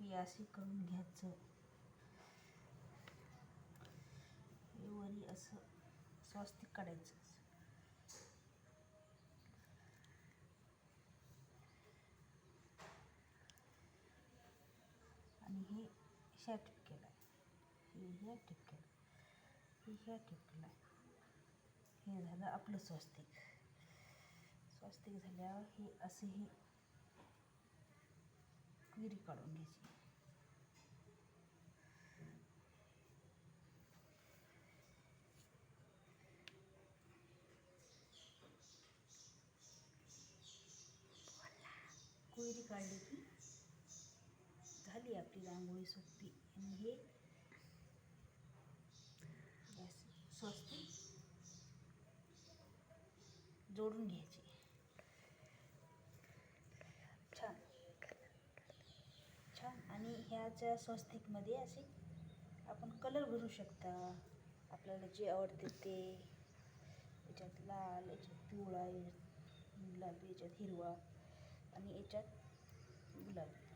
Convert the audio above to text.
हे असे करून घ्यायचं. हे वरी असं स्वस्तिक काढायचं. आणि हे ह्या ठिपक्याला आहे, हे ह्या ठिपक्याला, हे ह्या ठिपक्याला आहे. हे झालं आपलं स्वस्तिक. स्वस्तिक झाल्यावर हे असे ही विरी काढून घ्यायची. कोयरी काढली की झाली आपली रांगोळी सोपी. आणि हे स्वस्तिक जोडून घ्यायची. छान छान. आणि ह्याच्या स्वस्तिकमध्ये असे आपण कलर भरू शकता, आपल्याला जे आवडते ते. याच्यात लाल, याच्यात पिवळा, गुलाबी, याच्यात हिरवा आणि याच्यात गुलाबी.